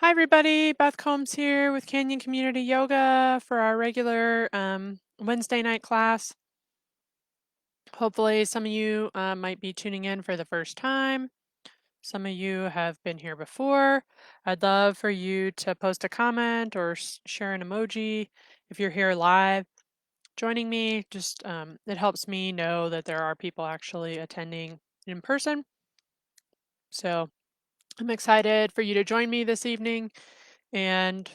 Hi everybody, Beth Combs here with Canyon Community Yoga for our regular Wednesday night class. Hopefully some of you might be tuning in for the first time. Some of you have been here before. I'd love for you to post a comment or share an emoji if you're here live joining me. Just it helps me know that there are people actually attending in person. So I'm excited for you to join me this evening, and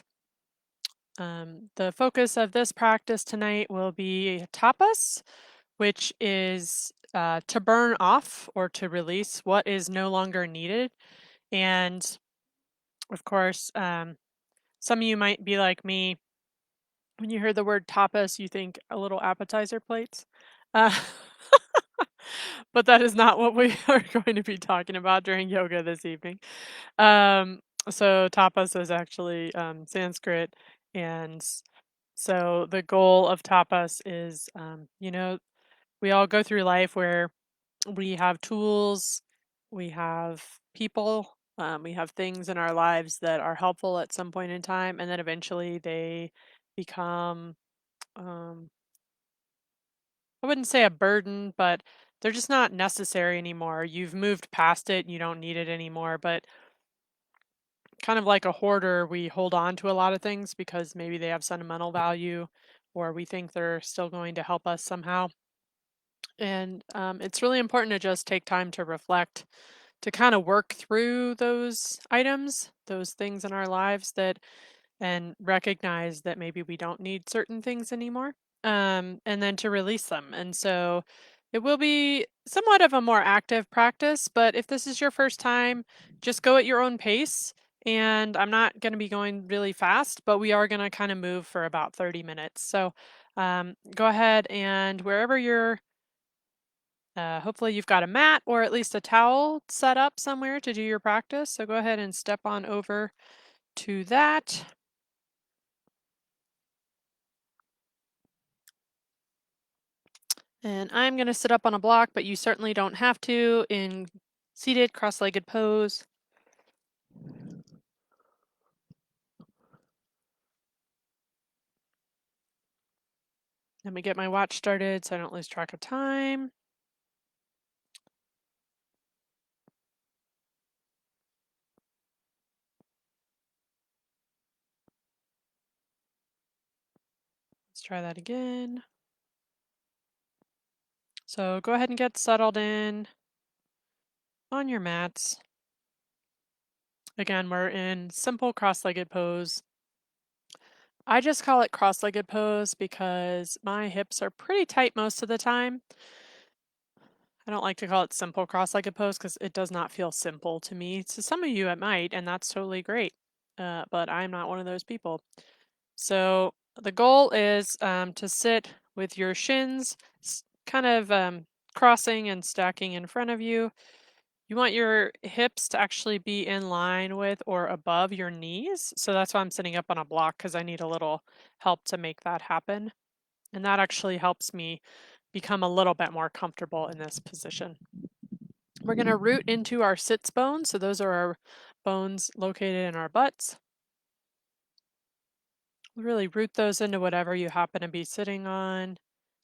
the focus of this practice tonight will be tapas, which is to burn off or to release what is no longer needed. And of course, some of you might be like me. When you hear the word tapas, you think a little appetizer plates. Uh, but that is not what we are going to be talking about during yoga this evening. Um, so tapas is actually Sanskrit, and so the goal of tapas is, we all go through life where we have tools, we have people, we have things in our lives that are helpful at some point in time, and then eventually they become, um, I wouldn't say a burden, but they're just not necessary anymore. You've moved past it, you don't need it anymore. But kind of like a hoarder, we hold on to a lot of things because maybe they have sentimental value or we think they're still going to help us somehow. And it's really important to just take time to reflect, to kind of work through those items, those things in our lives that, and recognize that maybe we don't need certain things anymore, and then to release them. And so it will be somewhat of a more active practice, but if this is your first time, just go at your own pace. And I'm not going to be going really fast, but we are going to kind of move for about 30 minutes. So go ahead and wherever you're, hopefully you've got a mat or at least a towel set up somewhere to do your practice. So go ahead and step on over to that. And I'm going to sit up on a block, but you certainly don't have to in seated cross-legged pose. Let me get my watch started so I don't lose track of time. Let's try that again. So go ahead and get settled in on your mats. Again, we're in simple cross-legged pose. I just call it cross-legged pose because my hips are pretty tight most of the time. I don't like to call it simple cross-legged pose because it does not feel simple to me. To some of you it might, and that's totally great. But I'm not one of those people. So the goal is to sit with your shins kind of crossing and stacking in front of you. You want your hips to actually be in line with or above your knees. So that's why I'm sitting up on a block, because I need a little help to make that happen. And that actually helps me become a little bit more comfortable in this position. We're going to root into our sits bones. So those are our bones located in our butts. Really root those into whatever you happen to be sitting on.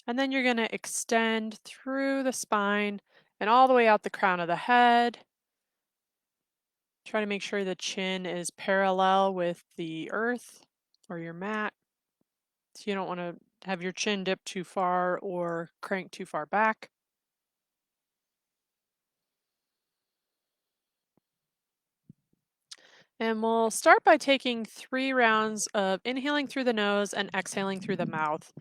And then you're going to extend through the spine and all the way out the crown of the head. Try to make sure the chin is parallel with the earth or your mat. So you don't want to have your chin dip too far or crank too far back. And we'll start by taking 3 rounds of inhaling through the nose and exhaling through the mouth.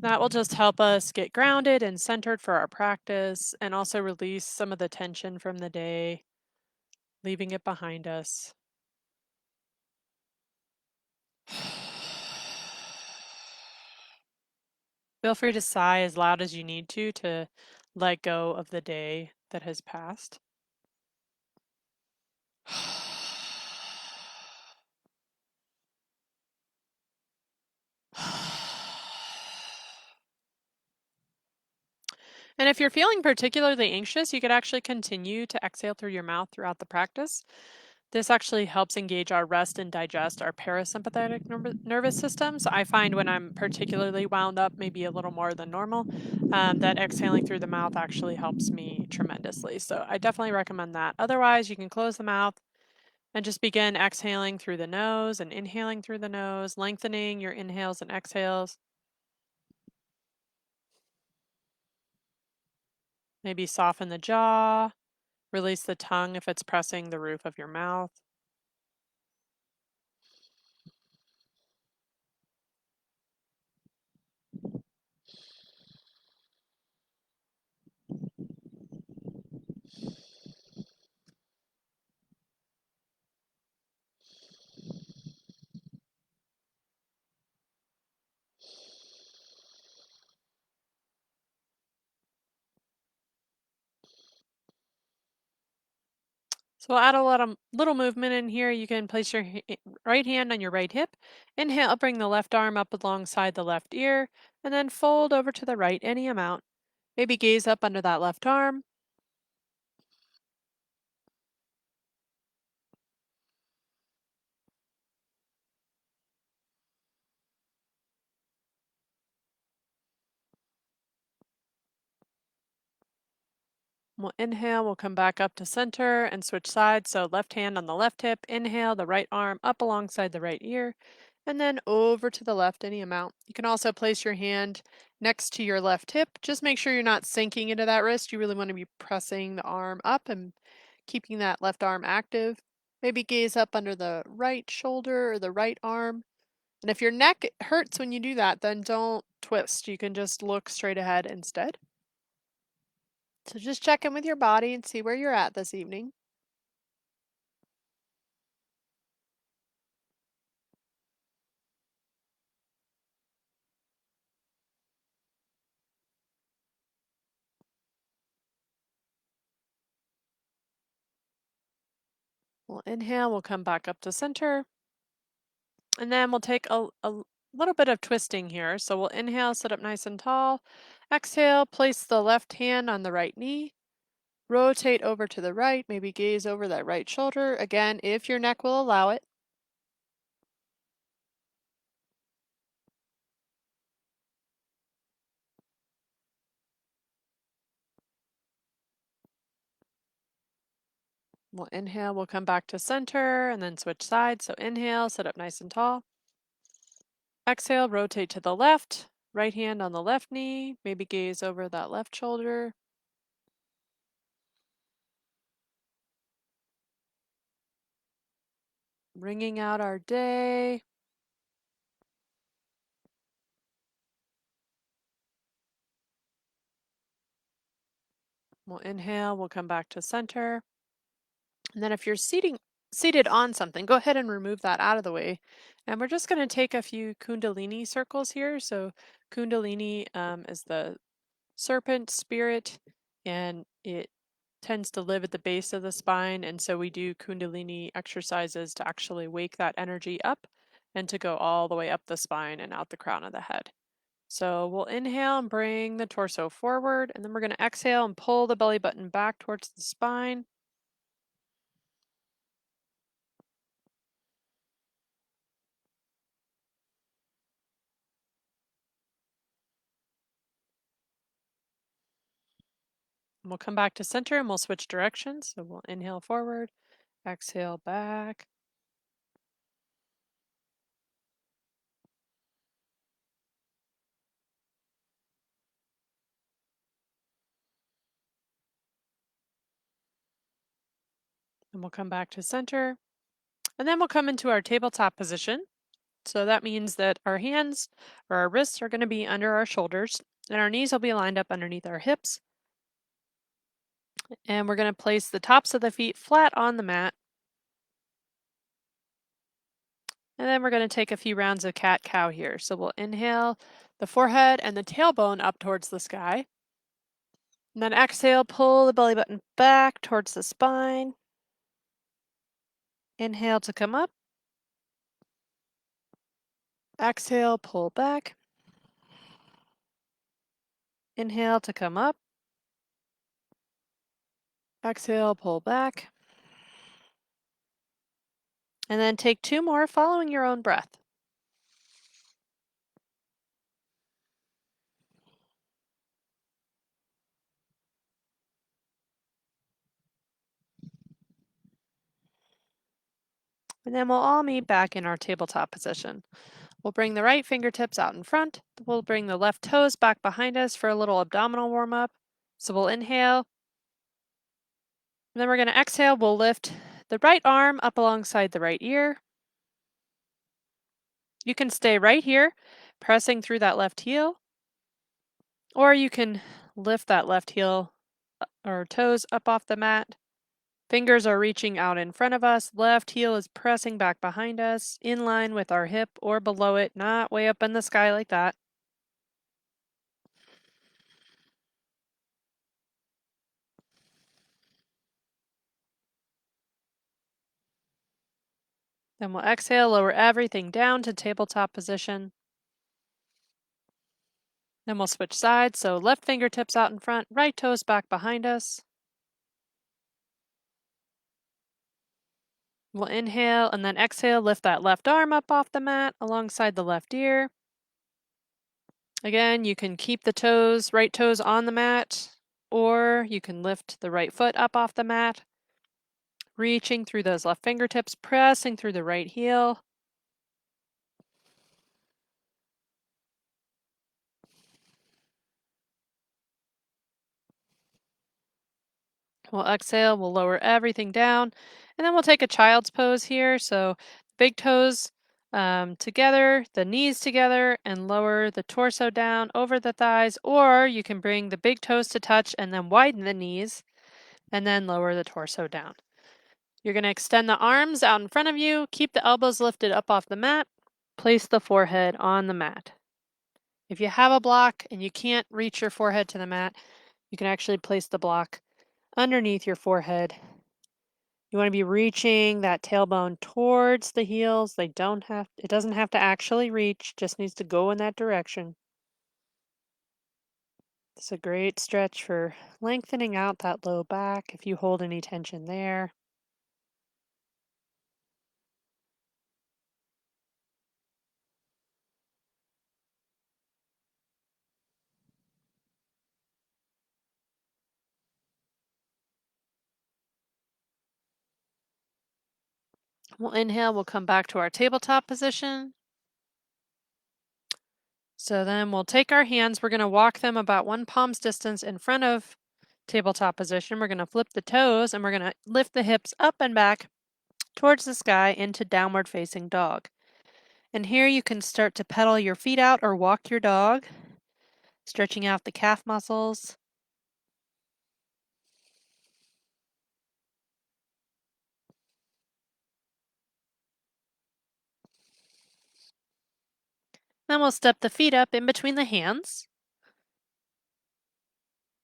That will just help us get grounded and centered for our practice and also release some of the tension from the day, leaving it behind us. Feel free to sigh as loud as you need to let go of the day that has passed. And if you're feeling particularly anxious, you could actually continue to exhale through your mouth throughout the practice. This actually helps engage our rest and digest our parasympathetic nervous system. So I find when I'm particularly wound up, maybe a little more than normal, that exhaling through the mouth actually helps me tremendously. So I definitely recommend that. Otherwise, you can close the mouth and just begin exhaling through the nose and inhaling through the nose, lengthening your inhales and exhales. Maybe soften the jaw, release the tongue if it's pressing the roof of your mouth. So we'll add a little movement in here. You can place your right hand on your right hip. Inhale, bring the left arm up alongside the left ear, and then fold over to the right any amount. Maybe gaze up under that left arm. We'll inhale, we'll come back up to center and switch sides. So left hand on the left hip, inhale, the right arm up alongside the right ear, and then over to the left any amount. You can also place your hand next to your left hip. Just make sure you're not sinking into that wrist. You really want to be pressing the arm up and keeping that left arm active. Maybe gaze up under the right shoulder or the right arm. And if your neck hurts when you do that, then don't twist. You can just look straight ahead instead. So just check in with your body and see where you're at this evening. We'll inhale, we'll come back up to center, and then we'll take a little bit of twisting here. So we'll inhale, sit up nice and tall. Exhale, place the left hand on the right knee. Rotate over to the right, maybe gaze over that right shoulder. Again, if your neck will allow it. We'll inhale, we'll come back to center and then switch sides. So inhale, sit up nice and tall. Exhale, rotate to the left, right hand on the left knee, maybe gaze over that left shoulder. Ringing out our day. We'll inhale, we'll come back to center. And then if you're seated on something, go ahead and remove that out of the way. And we're just going to take a few Kundalini circles here. So Kundalini is the serpent spirit, and it tends to live at the base of the spine. And so we do Kundalini exercises to actually wake that energy up and to go all the way up the spine and out the crown of the head. So we'll inhale and bring the torso forward, and then we're going to exhale and pull the belly button back towards the spine. And we'll come back to center and we'll switch directions. So we'll inhale forward, exhale back. And we'll come back to center. And then we'll come into our tabletop position. So that means that our hands or our wrists are going to be under our shoulders and our knees will be lined up underneath our hips. And we're going to place the tops of the feet flat on the mat. And then we're going to take a few rounds of cat-cow here. So we'll inhale the forehead and the tailbone up towards the sky. And then exhale, pull the belly button back towards the spine. Inhale to come up. Exhale, pull back. Inhale to come up. Exhale, pull back. And then take 2 more following your own breath. And then we'll all meet back in our tabletop position. We'll bring the right fingertips out in front. We'll bring the left toes back behind us for a little abdominal warm up. So we'll inhale. And then we're going to exhale. We'll lift the right arm up alongside the right ear. You can stay right here, pressing through that left heel. Or you can lift that left heel or toes up off the mat. Fingers are reaching out in front of us. Left heel is pressing back behind us, in line with our hip or below it, not way up in the sky like that. Then we'll exhale, lower everything down to tabletop position. Then we'll switch sides, so left fingertips out in front, right toes back behind us. We'll inhale and then exhale, lift that left arm up off the mat alongside the left ear. Again, you can keep the right toes on the mat, or you can lift the right foot up off the mat, reaching through those left fingertips, pressing through the right heel. We'll exhale, we'll lower everything down, and then we'll take a child's pose here. So big toes together, the knees together, and lower the torso down over the thighs, or you can bring the big toes to touch and then widen the knees, and then lower the torso down. You're going to extend the arms out in front of you, keep the elbows lifted up off the mat, place the forehead on the mat. If you have a block and you can't reach your forehead to the mat, you can actually place the block underneath your forehead. You want to be reaching that tailbone towards the heels. It doesn't have to actually reach, just needs to go in that direction. It's a great stretch for lengthening out that low back if you hold any tension there. We'll inhale, we'll come back to our tabletop position. So then we'll take our hands, we're going to walk them about 1 palm's distance in front of tabletop position. We're going to flip the toes and we're going to lift the hips up and back towards the sky into downward facing dog. And here you can start to pedal your feet out or walk your dog, stretching out the calf muscles. Then we'll step the feet up in between the hands.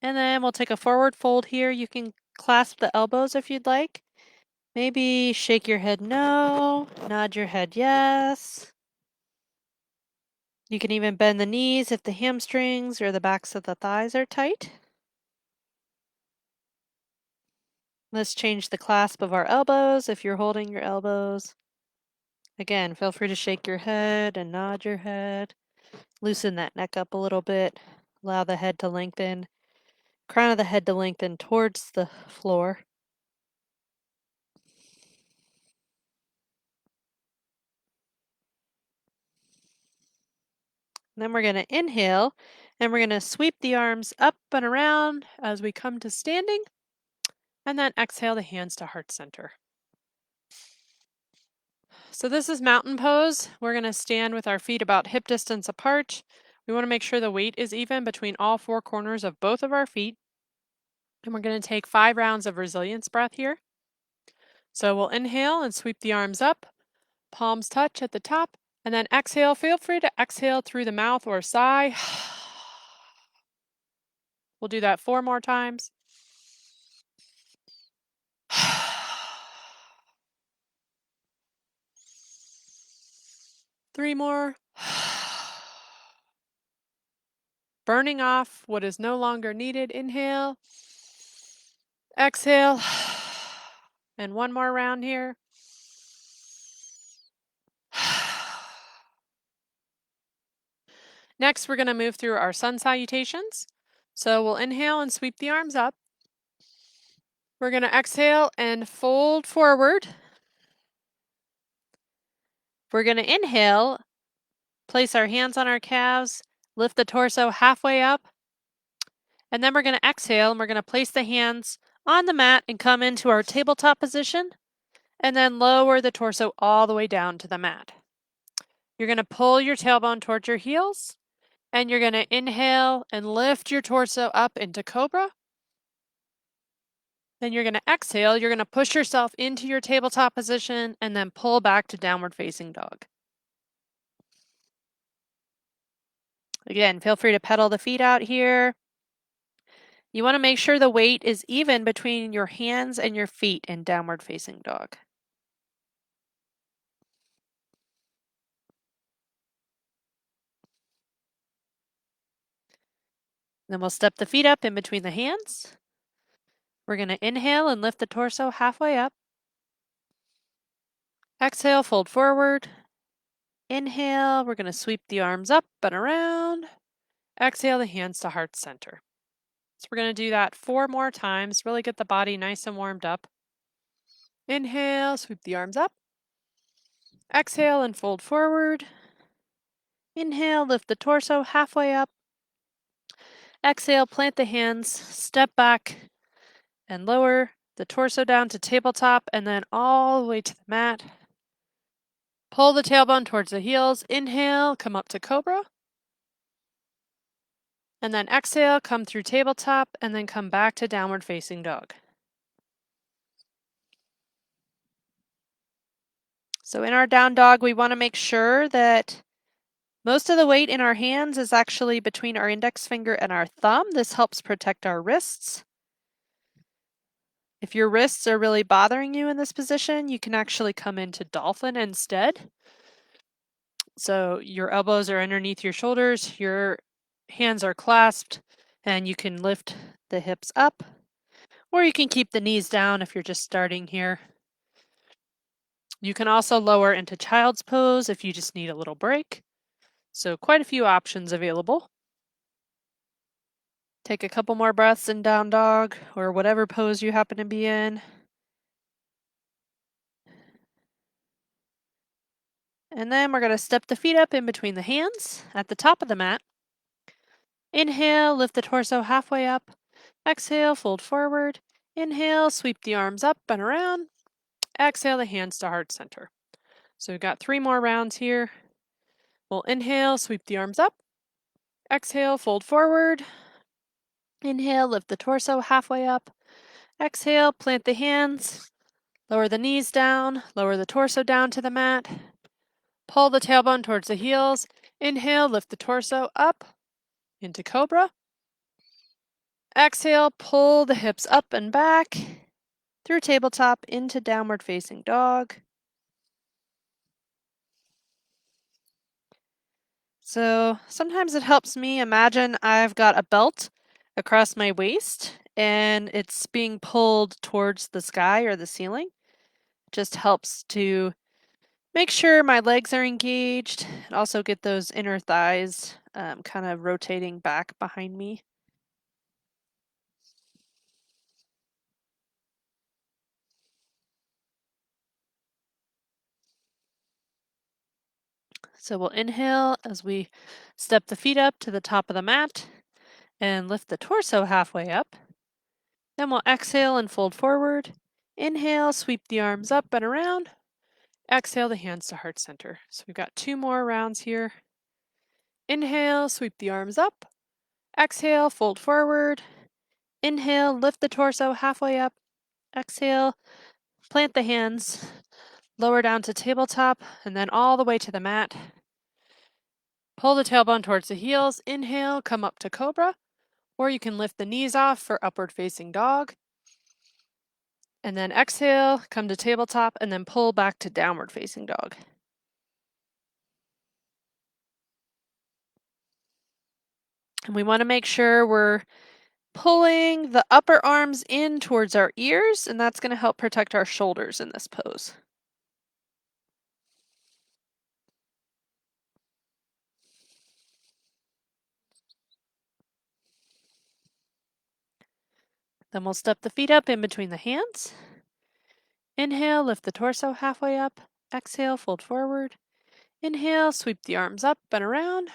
And then we'll take a forward fold here. You can clasp the elbows if you'd like. Maybe shake your head no, nod your head yes. You can even bend the knees if the hamstrings or the backs of the thighs are tight. Let's change the clasp of our elbows if you're holding your elbows. Again, feel free to shake your head and nod your head. Loosen that neck up a little bit. Allow the head to lengthen. Crown of the head to lengthen towards the floor. Then we're going to inhale and we're going to sweep the arms up and around as we come to standing. And then exhale the hands to heart center. So this is mountain pose. We're going to stand with our feet about hip distance apart. We want to make sure the weight is even between all 4 corners of both of our feet. And we're going to take 5 rounds of resilience breath here. So we'll inhale and sweep the arms up, palms touch at the top, and then exhale. Feel free to exhale through the mouth or sigh. We'll do that 4 more times. 3 more. Burning off what is no longer needed. Inhale. Exhale. And 1 more round here. Next, we're going to move through our sun salutations. So we'll inhale and sweep the arms up. We're going to exhale and fold forward. We're going to inhale, place our hands on our calves, lift the torso halfway up. And then we're going to exhale and we're going to place the hands on the mat and come into our tabletop position. And then lower the torso all the way down to the mat. You're going to pull your tailbone towards your heels. And you're going to inhale and lift your torso up into cobra. Then you're going to exhale. You're going to push yourself into your tabletop position and then pull back to downward facing dog. Again, feel free to pedal the feet out here. You want to make sure the weight is even between your hands and your feet in downward facing dog. Then we'll step the feet up in between the hands. We're going to inhale and lift the torso halfway up. Exhale, fold forward. Inhale, we're going to sweep the arms up and around. Exhale the hands to heart center. So we're going to do that 4 more times, really get the body nice and warmed up. Inhale, sweep the arms up. Exhale and fold forward. Inhale, lift the torso halfway up. Exhale, plant the hands, step back and lower the torso down to tabletop and then all the way to the mat. Pull the tailbone towards the heels. Inhale, come up to cobra. And then exhale, come through tabletop and then come back to downward facing dog. So in our down dog, we want to make sure that most of the weight in our hands is actually between our index finger and our thumb. This helps protect our wrists. If your wrists are really bothering you in this position, you can actually come into dolphin instead. So your elbows are underneath your shoulders, your hands are clasped, and you can lift the hips up, or you can keep the knees down if you're just starting here. You can also lower into child's pose if you just need a little break. So quite a few options available. Take a couple more breaths in down dog or whatever pose you happen to be in. And then we're going to step the feet up in between the hands at the top of the mat. Inhale, lift the torso halfway up. Exhale, fold forward. Inhale, sweep the arms up and around. Exhale the hands to heart center. So we've got 3 more rounds here. We'll inhale, sweep the arms up. Exhale, fold forward. Inhale, lift the torso halfway up. Exhale, plant the hands. Lower the knees down. Lower the torso down to the mat. Pull the tailbone towards the heels. Inhale, lift the torso up into cobra. Exhale, pull the hips up and back through tabletop into downward facing dog. So sometimes it helps me imagine I've got a belt across my waist and it's being pulled towards the sky or the ceiling. It just helps to make sure my legs are engaged and also get those inner thighs kind of rotating back behind me. So we'll inhale as we step the feet up to the top of the mat and lift the torso halfway up. Then we'll exhale and fold forward. Inhale, sweep the arms up and around. Exhale the hands to heart center. So we've got 2 more rounds here. Inhale, sweep the arms up. Exhale, fold forward. Inhale, lift the torso halfway up. Exhale, plant the hands, lower down to tabletop, and then all the way to the mat. Pull the tailbone towards the heels. Inhale, come up to cobra, or you can lift the knees off for upward facing dog. And then exhale, come to tabletop, and then pull back to downward facing dog. And we want to make sure we're pulling the upper arms in towards our ears, and that's going to help protect our shoulders in this pose. Then we'll step the feet up in between the hands. Inhale, lift the torso halfway up. Exhale, fold forward. Inhale, sweep the arms up and around.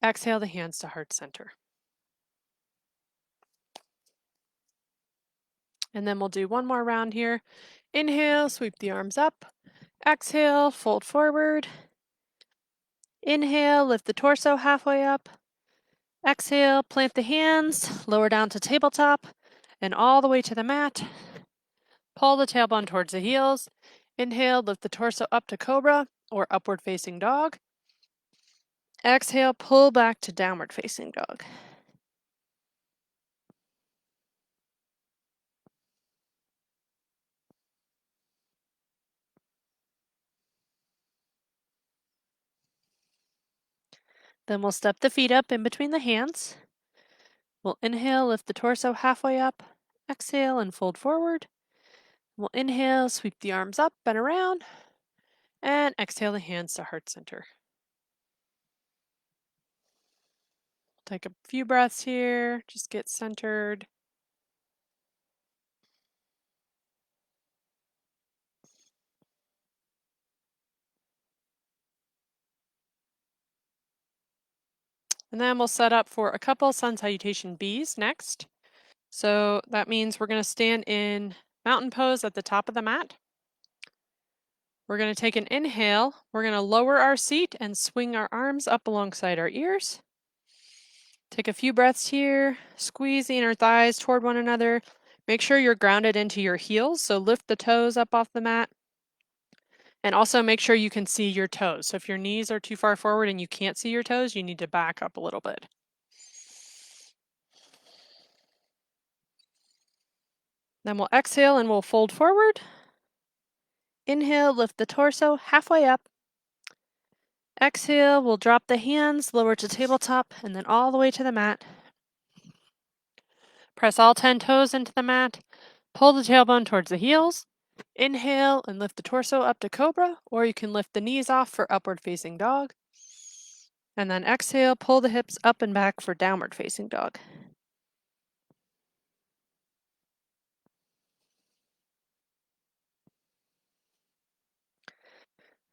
Exhale the hands to heart center. And then we'll do one more round here. Inhale, sweep the arms up. Exhale, fold forward. Inhale, lift the torso halfway up. Exhale, plant the hands, lower down to tabletop, and all the way to the mat. Pull the tailbone towards the heels. Inhale, lift the torso up to cobra or upward facing dog. Exhale, pull back to downward facing dog. Then we'll step the feet up in between the hands. We'll inhale, lift the torso halfway up. Exhale and fold forward. We'll inhale, sweep the arms up and around. And exhale the hands to heart center. Take a few breaths here, just get centered. And then we'll set up for a couple sun salutation Bs next. So that means we're going to stand in mountain pose at the top of the mat. We're going to take an inhale. We're going to lower our seat and swing our arms up alongside our ears. Take a few breaths here. Squeeze the inner thighs toward one another. Make sure you're grounded into your heels, so lift the toes up off the mat. And also make sure you can see your toes. So if your knees are too far forward and you can't see your toes, you need to back up a little bit. Then we'll exhale and we'll fold forward. Inhale, lift the torso halfway up. Exhale, we'll drop the hands, lower to tabletop, and then all the way to the mat. Press all 10 toes into the mat. Pull the tailbone towards the heels. Inhale and lift the torso up to cobra, or you can lift the knees off for upward facing dog. And then exhale, pull the hips up and back for downward facing dog.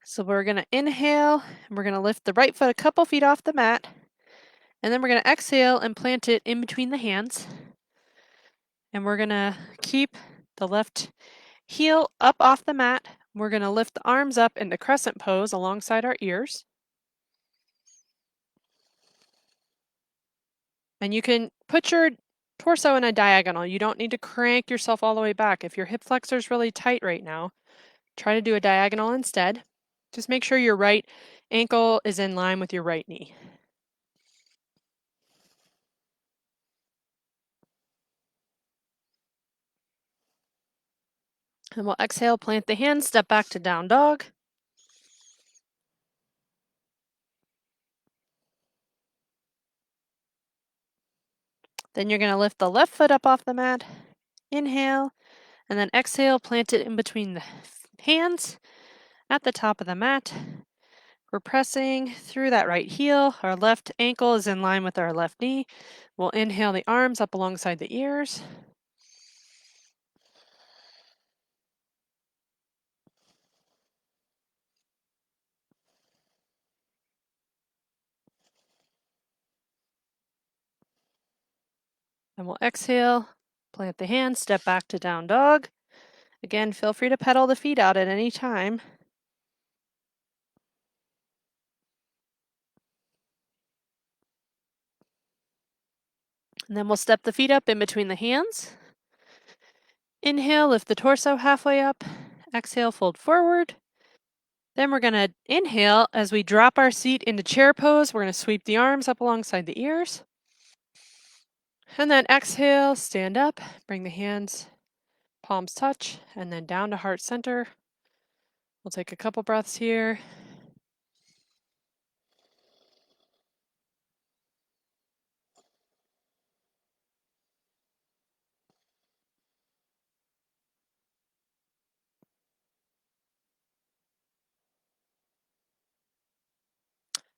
So we're going to inhale, and we're going to lift the right foot a couple feet off the mat. And then we're going to exhale and plant it in between the hands. And we're going to keep the left heel up off the mat. We're going to lift the arms up into crescent pose alongside our ears. And you can put your torso in a diagonal. You don't need to crank yourself all the way back. If your hip flexor is really tight right now, try to do a diagonal instead. Just make sure your right ankle is in line with your right knee. And we'll exhale, plant the hands, step back to down dog. Then you're going to lift the left foot up off the mat. Inhale, and then exhale, plant it in between the hands at the top of the mat. We're pressing through that right heel. Our left ankle is in line with our left knee. We'll inhale the arms up alongside the ears. And we'll exhale, plant the hands, step back to down dog. Again, feel free to pedal the feet out at any time. And then we'll step the feet up in between the hands. Inhale, lift the torso halfway up. Exhale, fold forward. Then we're going to inhale as we drop our seat into chair pose. We're going to sweep the arms up alongside the ears. And then exhale, stand up, bring the hands, palms touch, and then down to heart center. We'll take a couple breaths here.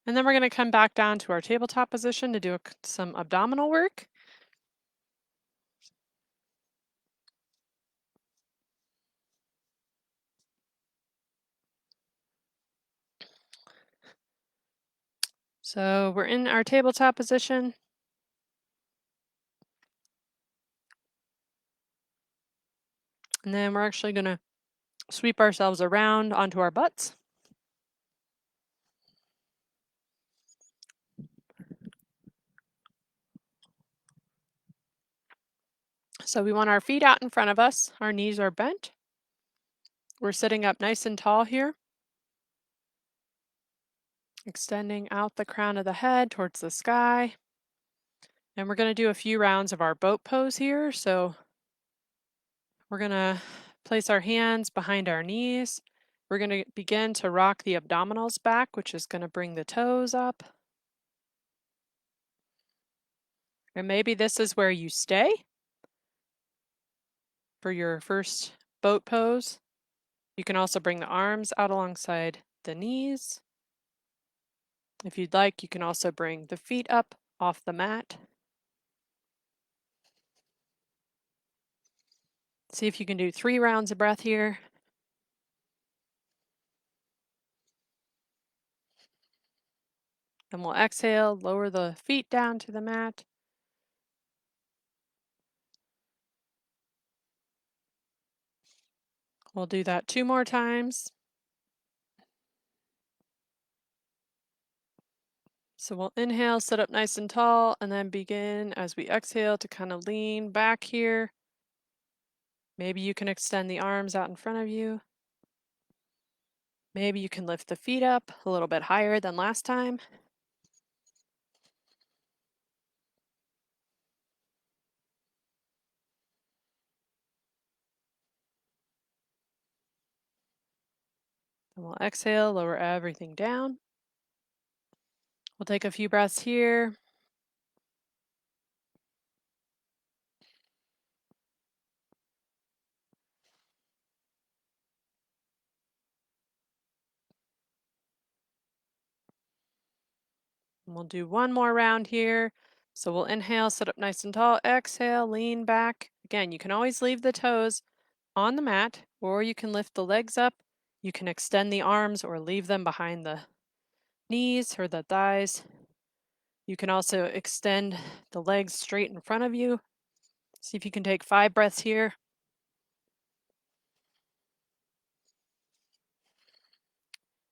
And then we're going to come back down to our tabletop position to do some abdominal work. So we're in our tabletop position. And then we're actually going to sweep ourselves around onto our butts. So we want our feet out in front of us. Our knees are bent. We're sitting up nice and tall here. Extending out the crown of the head towards the sky. And we're going to do a few rounds of our boat pose here. So we're going to place our hands behind our knees. We're going to begin to rock the abdominals back, which is going to bring the toes up. And maybe this is where you stay for your first boat pose. You can also bring the arms out alongside the knees. If you'd like, you can also bring the feet up off the mat. See if you can do 3 rounds of breath here. Then we'll exhale, lower the feet down to the mat. We'll do that 2 more times. So we'll inhale, sit up nice and tall, and then begin as we exhale to kind of lean back here. Maybe you can extend the arms out in front of you. Maybe you can lift the feet up a little bit higher than last time. And we'll exhale, lower everything down. We'll take a few breaths here. And we'll do one more round here. So we'll inhale, sit up nice and tall, exhale, lean back. Again, you can always leave the toes on the mat, or you can lift the legs up. You can extend the arms or leave them behind the knees or the thighs. You can also extend the legs straight in front of you. See if you can take 5 breaths here.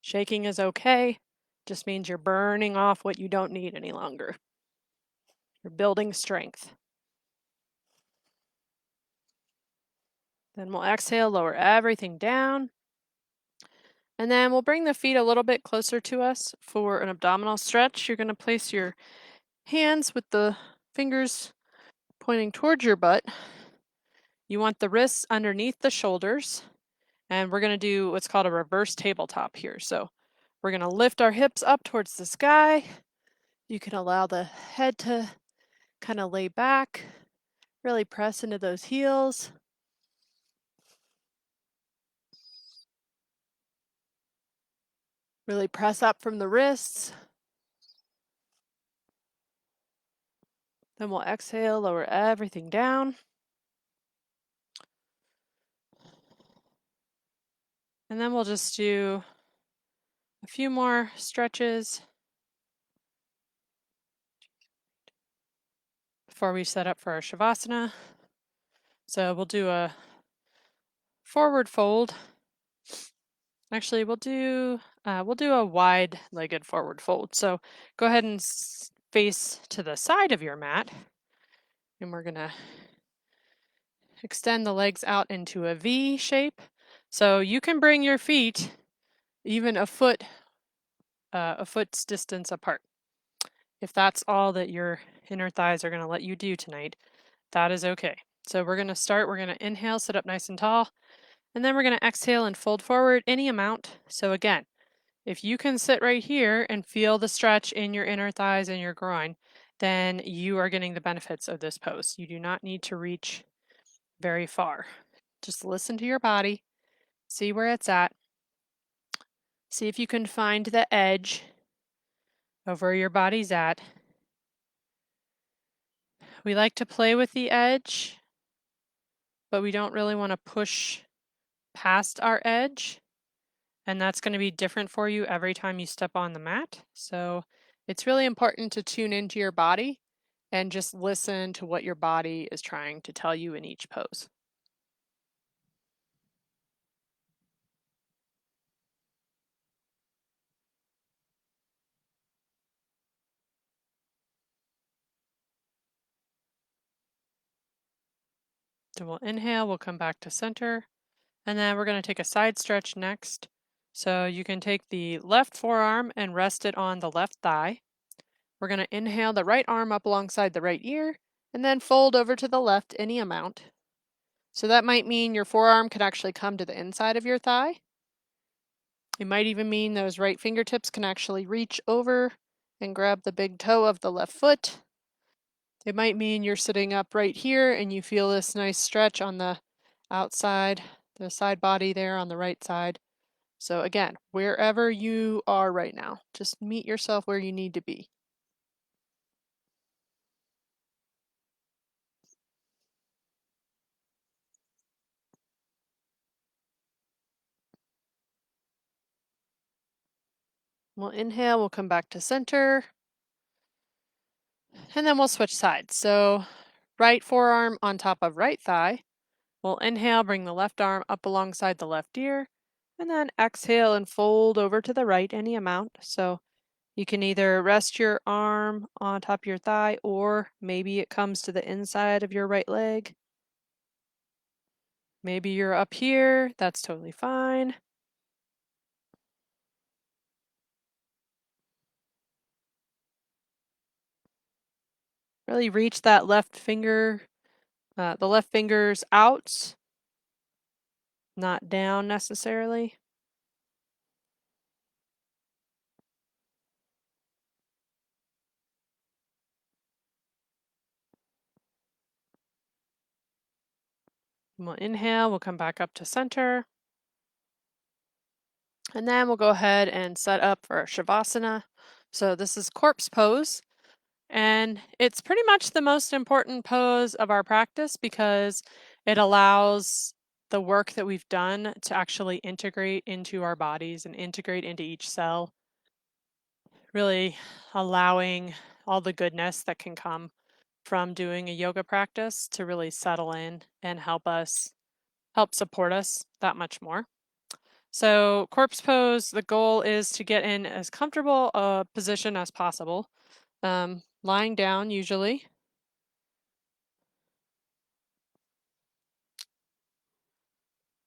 Shaking is okay. Just means you're burning off what you don't need any longer. You're building strength. Then we'll exhale, lower everything down. And then we'll bring the feet a little bit closer to us for an abdominal stretch. You're going to place your hands with the fingers pointing towards your butt. You want the wrists underneath the shoulders. And we're going to do what's called a reverse tabletop here. So we're going to lift our hips up towards the sky. You can allow the head to kind of lay back. Really press into those heels. Really press up from the wrists. Then we'll exhale, lower everything down. And then we'll just do a few more stretches before we set up for our Shavasana. So we'll do a forward fold. Actually, we'll do a wide-legged forward fold. So go ahead and face to the side of your mat, and we're gonna extend the legs out into a V shape. So you can bring your feet even a foot's distance apart. If that's all that your inner thighs are going to let you do tonight, that is okay. So we're going to start. We're going to inhale, sit up nice and tall, and then we're going to exhale and fold forward any amount. So again, if you can sit right here and feel the stretch in your inner thighs and your groin, then you are getting the benefits of this pose. You do not need to reach very far. Just listen to your body, see where it's at, see if you can find the edge of where your body's at. We like to play with the edge, but we don't really want to push past our edge. And that's going to be different for you every time you step on the mat. So It's really important to tune into your body and just listen to what your body is trying to tell you in each pose. So we'll inhale, we'll come back to center, and then we're going to take a side stretch next. So you can take the left forearm and rest it on the left thigh. We're going to inhale the right arm up alongside the right ear, and then fold over to the left any amount. So that might mean your forearm can actually come to the inside of your thigh. It might even mean those right fingertips can actually reach over and grab the big toe of the left foot. It might mean you're sitting up right here and you feel this nice stretch on the outside, the side body there on the right side. So again, wherever you are right now, just meet yourself where you need to be. We'll inhale, we'll come back to center, and then we'll switch sides. So right forearm on top of right thigh. We'll inhale, bring the left arm up alongside the left ear, and then exhale and fold over to the right any amount. So you can either rest your arm on top of your thigh, or maybe it comes to the inside of your right leg. Maybe you're up here, that's totally fine. Really reach that left finger, the left fingers out, not down necessarily. We'll inhale, we'll come back up to center. And then we'll go ahead and set up for Shavasana. So this is corpse pose. And it's pretty much the most important pose of our practice because it allows the work that we've done to actually integrate into our bodies and integrate into each cell, really allowing all the goodness that can come from doing a yoga practice to really settle in and help support us that much more. So corpse pose, the goal is to get in as comfortable a position as possible, lying down usually.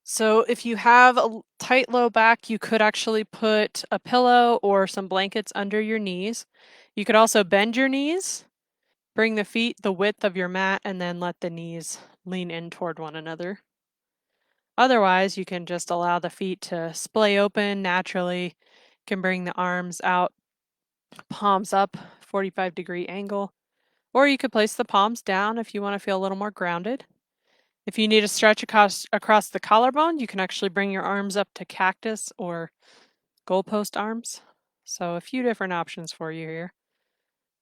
So if you have a tight low back, you could actually put a pillow or some blankets under your knees. You could also bend your knees, bring the feet the width of your mat, and then let the knees lean in toward one another. Otherwise, you can just allow the feet to splay open naturally. You can bring the arms out, palms up, 45-degree angle. Or you could place the palms down if you want to feel a little more grounded. If you need to stretch across the collarbone, you can actually bring your arms up to cactus or goalpost arms. So a few different options for you here.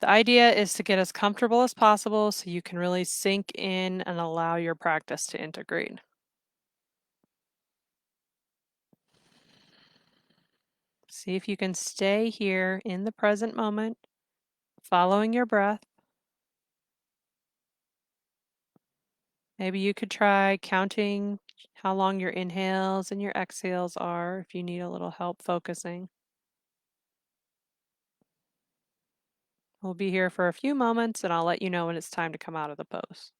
The idea is to get as comfortable as possible so you can really sink in and allow your practice to integrate. See if you can stay here in the present moment, following your breath. Maybe you could try counting how long your inhales and your exhales are if you need a little help focusing. We'll be here for a few moments and I'll let you know when it's time to come out of the pose.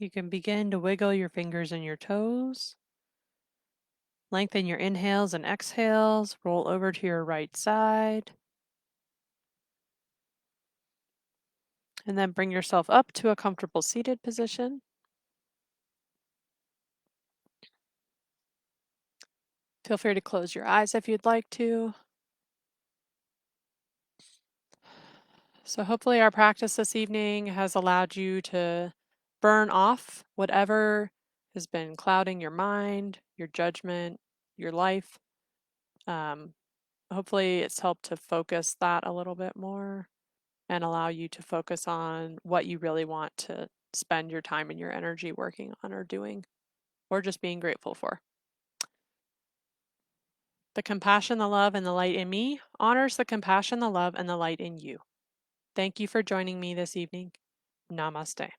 You can begin to wiggle your fingers and your toes. Lengthen your inhales and exhales. Roll over to your right side. And then bring yourself up to a comfortable seated position. Feel free to close your eyes if you'd like to. So hopefully our practice this evening has allowed you to burn off whatever has been clouding your mind, your judgment, your life. Hopefully it's helped to focus that a little bit more and allow you to focus on what you really want to spend your time and your energy working on or doing or just being grateful for. The compassion, the love, and the light in me honors the compassion, the love, and the light in you. Thank you for joining me this evening. Namaste.